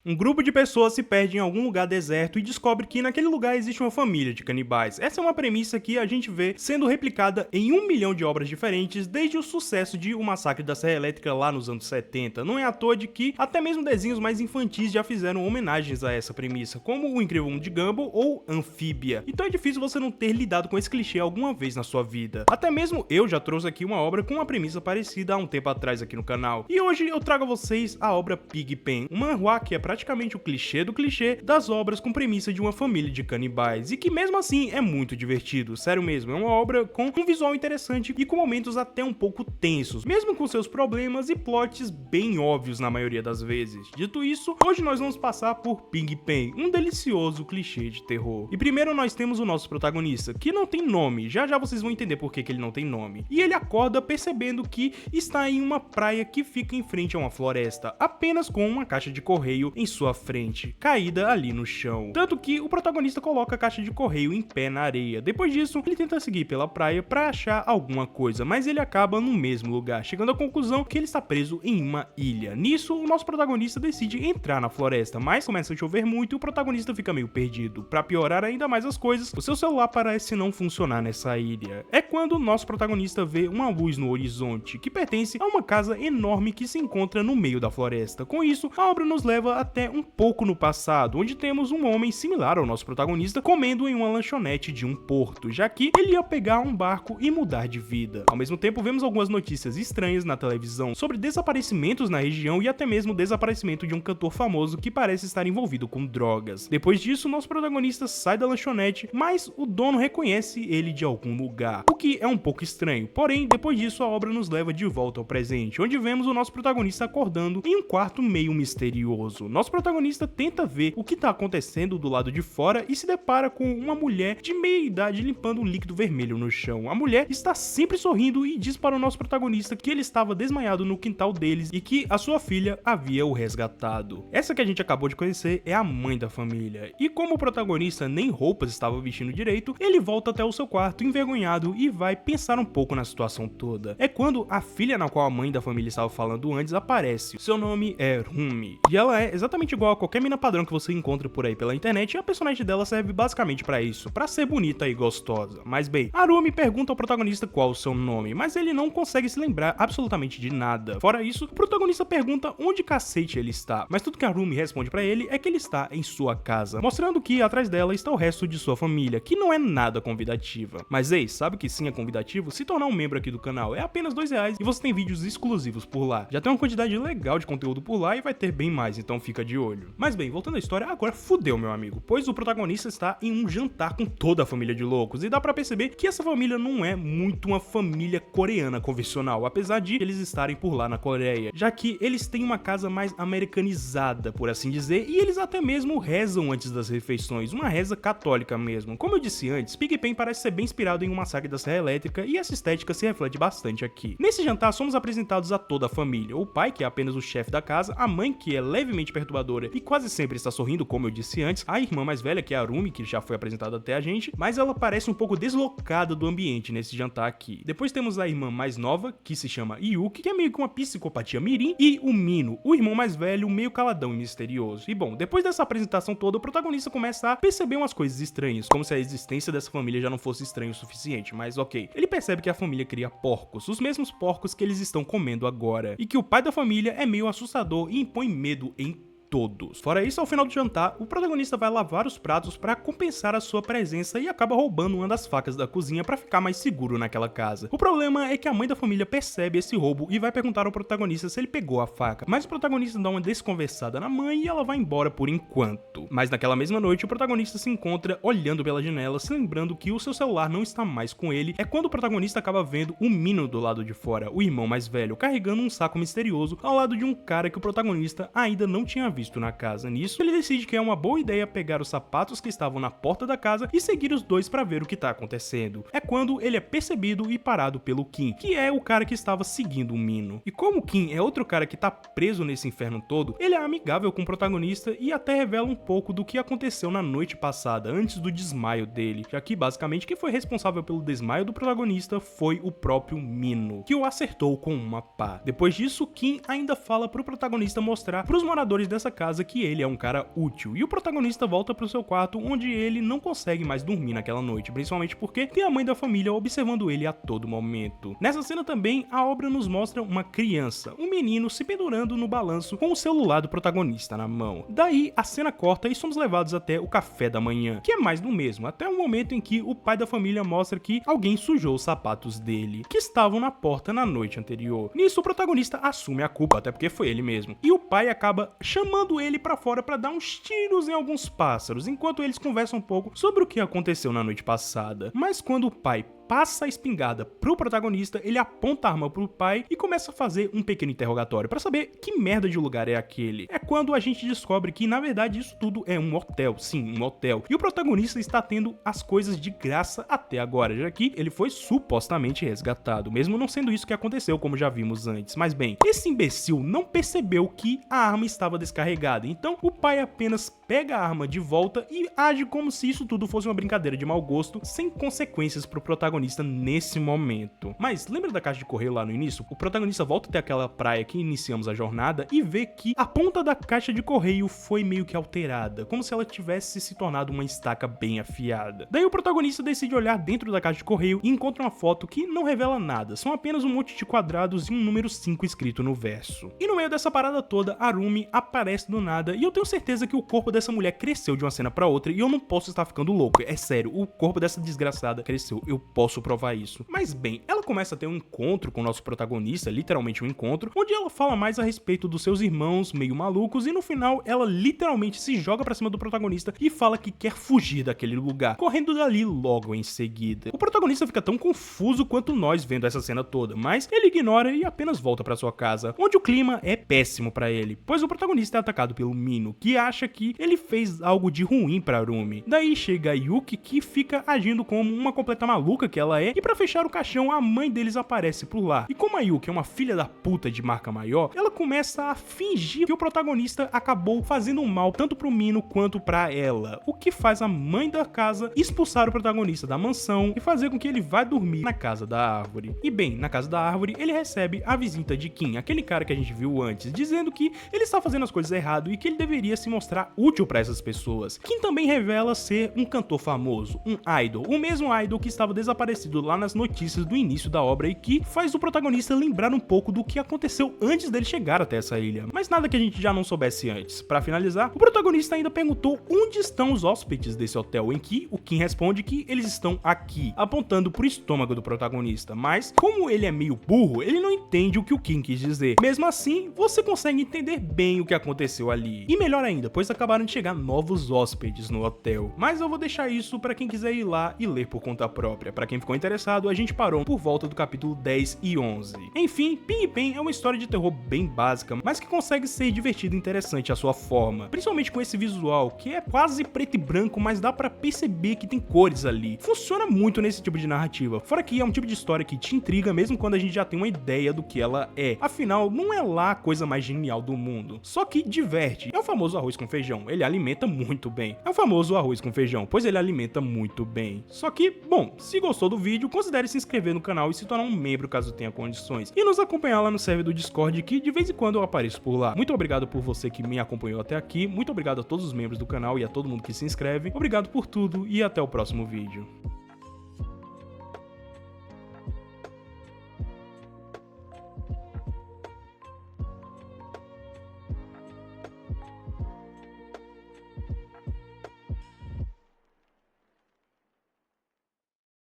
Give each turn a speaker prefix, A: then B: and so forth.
A: Um grupo de pessoas se perde em algum lugar deserto e descobre que naquele lugar existe uma família de canibais. Essa é uma premissa que a gente vê sendo replicada em 1 milhão de obras diferentes desde o sucesso de O Massacre da Serra Elétrica lá nos anos 70. Não é à toa de que até mesmo desenhos mais infantis já fizeram homenagens a essa premissa, como O Incrível Mundo de Gumball ou Anfíbia. Então é difícil você não ter lidado com esse clichê alguma vez na sua vida. Até mesmo eu já trouxe aqui uma obra com uma premissa parecida há um tempo atrás aqui no canal. E hoje eu trago a vocês a obra Pigpen, um manhwa que é praticamente o clichê do clichê das obras com premissa de uma família de canibais, e que mesmo assim é muito divertido, sério mesmo, é uma obra com um visual interessante e com momentos até um pouco tensos, mesmo com seus problemas e plots bem óbvios na maioria das vezes. Dito isso, hoje nós vamos passar por Pigpen, um delicioso clichê de terror. E primeiro nós temos o nosso protagonista, que não tem nome, já já vocês vão entender por que ele não tem nome. E ele acorda percebendo que está em uma praia que fica em frente a uma floresta, apenas com uma caixa de correio em sua frente, caída ali no chão. Tanto que o protagonista coloca a caixa de correio em pé na areia. Depois disso, ele tenta seguir pela praia para achar alguma coisa, mas ele acaba no mesmo lugar, chegando à conclusão que ele está preso em uma ilha. Nisso, o nosso protagonista decide entrar na floresta, mas começa a chover muito e o protagonista fica meio perdido. Para piorar ainda mais as coisas, o seu celular parece não funcionar nessa ilha. É quando o nosso protagonista vê uma luz no horizonte, que pertence a uma casa enorme que se encontra no meio da floresta. Com isso, a obra nos leva até um pouco no passado, onde temos um homem similar ao nosso protagonista comendo em uma lanchonete de um porto, já que ele ia pegar um barco e mudar de vida. Ao mesmo tempo, vemos algumas notícias estranhas na televisão sobre desaparecimentos na região e até mesmo o desaparecimento de um cantor famoso que parece estar envolvido com drogas. Depois disso, nosso protagonista sai da lanchonete, mas o dono reconhece ele de algum lugar, o que é um pouco estranho. Porém, depois disso, a obra nos leva de volta ao presente, onde vemos o nosso protagonista acordando em um quarto meio misterioso. Nosso protagonista tenta ver o que está acontecendo do lado de fora e se depara com uma mulher de meia idade limpando um líquido vermelho no chão. A mulher está sempre sorrindo e diz para o nosso protagonista que ele estava desmaiado no quintal deles e que a sua filha havia o resgatado. Essa que a gente acabou de conhecer é a mãe da família, e como o protagonista nem roupas estava vestindo direito, ele volta até o seu quarto envergonhado e vai pensar um pouco na situação toda. É quando a filha na qual a mãe da família estava falando antes aparece. Seu nome é Rumi, e ela é exatamente igual a qualquer mina padrão que você encontra por aí pela internet, e a personagem dela serve basicamente pra isso, pra ser bonita e gostosa. Mas bem, a Rumi pergunta ao protagonista qual o seu nome, mas ele não consegue se lembrar absolutamente de nada. Fora isso, o protagonista pergunta onde cacete ele está, mas tudo que a Rumi responde pra ele é que ele está em sua casa, mostrando que atrás dela está o resto de sua família, que não é nada convidativa. Mas ei, sabe que sim é convidativo? Se tornar um membro aqui do canal é apenas R$2 e você tem vídeos exclusivos por lá. Já tem uma quantidade legal de conteúdo por lá e vai ter bem mais, então fica de olho. Mas bem, voltando à história, agora fudeu, meu amigo, pois o protagonista está em um jantar com toda a família de loucos, e dá pra perceber que essa família não é muito uma família coreana convencional, apesar de eles estarem por lá na Coreia, já que eles têm uma casa mais americanizada, por assim dizer, e eles até mesmo rezam antes das refeições, uma reza católica mesmo. Como eu disse antes, Pigpen parece ser bem inspirado em Um Massacre da Serra Elétrica, e essa estética se reflete bastante aqui. Nesse jantar somos apresentados a toda a família, o pai, que é apenas o chefe da casa, a mãe, que é levemente perturbadora e quase sempre está sorrindo, como eu disse antes, a irmã mais velha, que é a Rumi, que já foi apresentada até a gente, mas ela parece um pouco deslocada do ambiente nesse jantar aqui. Depois temos a irmã mais nova, que se chama Yuki, que é meio que uma psicopatia mirim, e o Mino, o irmão mais velho, meio caladão e misterioso. E bom, depois dessa apresentação toda, o protagonista começa a perceber umas coisas estranhas, como se a existência dessa família já não fosse estranha o suficiente, mas ok. Ele percebe que a família cria porcos, os mesmos porcos que eles estão comendo agora, e que o pai da família é meio assustador e impõe medo em todos. Fora isso, ao final do jantar, o protagonista vai lavar os pratos para compensar a sua presença e acaba roubando uma das facas da cozinha para ficar mais seguro naquela casa. O problema é que a mãe da família percebe esse roubo e vai perguntar ao protagonista se ele pegou a faca, mas o protagonista dá uma desconversada na mãe e ela vai embora por enquanto. Mas naquela mesma noite, o protagonista se encontra olhando pela janela, se lembrando que o seu celular não está mais com ele. É quando o protagonista acaba vendo o Mino do lado de fora, o irmão mais velho, carregando um saco misterioso ao lado de um cara que o protagonista ainda não tinha visto na casa. Nisso, ele decide que é uma boa ideia pegar os sapatos que estavam na porta da casa e seguir os dois para ver o que tá acontecendo. É quando ele é percebido e parado pelo Kim, que é o cara que estava seguindo o Mino. E como o Kim é outro cara que tá preso nesse inferno todo, ele é amigável com o protagonista e até revela um pouco do que aconteceu na noite passada, antes do desmaio dele, já que basicamente quem foi responsável pelo desmaio do protagonista foi o próprio Mino, que o acertou com uma pá. Depois disso, Kim ainda fala pro protagonista mostrar pros moradores dessa dessa casa que ele é um cara útil. E o protagonista volta pro seu quarto, onde ele não consegue mais dormir naquela noite, principalmente porque tem a mãe da família observando ele a todo momento. Nessa cena também, a obra nos mostra uma criança, um menino se pendurando no balanço com o celular do protagonista na mão. Daí a cena corta e somos levados até o café da manhã, que é mais do mesmo, até o momento em que o pai da família mostra que alguém sujou os sapatos dele, que estavam na porta na noite anterior. Nisso o protagonista assume a culpa, até porque foi ele mesmo, e o pai acaba chamando ele pra fora pra dar uns tiros em alguns pássaros, enquanto eles conversam um pouco sobre o que aconteceu na noite passada. Mas quando o pai passa a espingarda pro protagonista, ele aponta a arma pro pai e começa a fazer um pequeno interrogatório pra saber que merda de lugar é aquele. É quando a gente descobre que na verdade isso tudo é um hotel, sim, um hotel, e o protagonista está tendo as coisas de graça até agora, já que ele foi supostamente resgatado, mesmo não sendo isso que aconteceu, como já vimos antes. Mas bem, esse imbecil não percebeu que a arma estava descarregada, então o pai apenas pega a arma de volta e age como se isso tudo fosse uma brincadeira de mau gosto, sem consequências pro protagonista nesse momento. Mas lembra da caixa de correio lá no início? O protagonista volta até aquela praia que iniciamos a jornada e vê que a ponta da caixa de correio foi meio que alterada, como se ela tivesse se tornado uma estaca bem afiada. Daí o protagonista decide olhar dentro da caixa de correio e encontra uma foto que não revela nada, são apenas um monte de quadrados e um número 5 escrito no verso. E no meio dessa parada toda, Arumi aparece do nada e eu tenho certeza que o corpo dessa mulher cresceu de uma cena pra outra e eu não posso estar ficando louco, é sério, o corpo dessa desgraçada cresceu, eu posso provar isso. Mas bem, ela começa a ter um encontro com o nosso protagonista, literalmente um encontro, onde ela fala mais a respeito dos seus irmãos meio malucos e no final ela literalmente se joga pra cima do protagonista e fala que quer fugir daquele lugar, correndo dali logo em seguida. O protagonista fica tão confuso quanto nós vendo essa cena toda, mas ele ignora e apenas volta pra sua casa, onde o clima é péssimo pra ele, pois o protagonista é atacado pelo Mino, que acha que ele fez algo de ruim pra Arumi. Daí chega a Yuki, que fica agindo como uma completa maluca que ela é, e pra fechar o caixão, a mãe deles aparece por lá. E como a Yuki é uma filha da puta de marca maior, ela começa a fingir que o protagonista acabou fazendo um mal tanto pro Mino quanto pra ela, o que faz a mãe da casa expulsar o protagonista da mansão e fazer com que ele vá dormir na casa da árvore. E bem, na casa da árvore, ele recebe a visita de Kim, aquele cara que a gente viu antes, dizendo que ele está fazendo as coisas errado e que ele deveria se mostrar útil pra essas pessoas. Kim também revela ser um cantor famoso, um idol, o mesmo idol que estava desaparecido lá nas notícias do início da obra e que faz o protagonista lembrar um pouco do que aconteceu antes dele chegar até essa ilha. Mas nada que a gente já não soubesse antes. Pra finalizar, o protagonista ainda perguntou onde estão os hóspedes desse hotel, em que o Kim responde que eles estão aqui, apontando pro estômago do protagonista. Mas, como ele é meio burro, ele não entende o que o Kim quis dizer. Mesmo assim, você consegue entender bem o que aconteceu ali. E melhor ainda, pois acabaram de chegar novos hóspedes no hotel. Mas eu vou deixar isso pra quem quiser ir lá e ler por conta própria. Pra quem ficou interessado, a gente parou por volta do capítulo 10 e 11. Enfim, Ping Pen é uma história de terror bem básica, mas que consegue ser divertida e interessante à sua forma. Principalmente com esse visual, que é quase preto e branco, mas dá pra perceber que tem cores ali. Funciona muito nesse tipo de narrativa. Fora que é um tipo de história que te intriga mesmo quando a gente já tem uma ideia do que ela é. Afinal, não é lá a coisa mais genial do mundo. Só que diverte. É o famoso arroz com feijão. Ele alimenta muito bem. É o famoso arroz com feijão, pois ele alimenta muito bem. Só que, bom, se gostou do vídeo, considere se inscrever no canal e se tornar um membro caso tenha condições. E nos acompanhar lá no server do Discord, que de vez em quando eu apareço por lá. Muito obrigado por você que me acompanhou até aqui. Muito obrigado a todos os membros do canal e a todo mundo que se inscreve. Obrigado por tudo e até o próximo vídeo.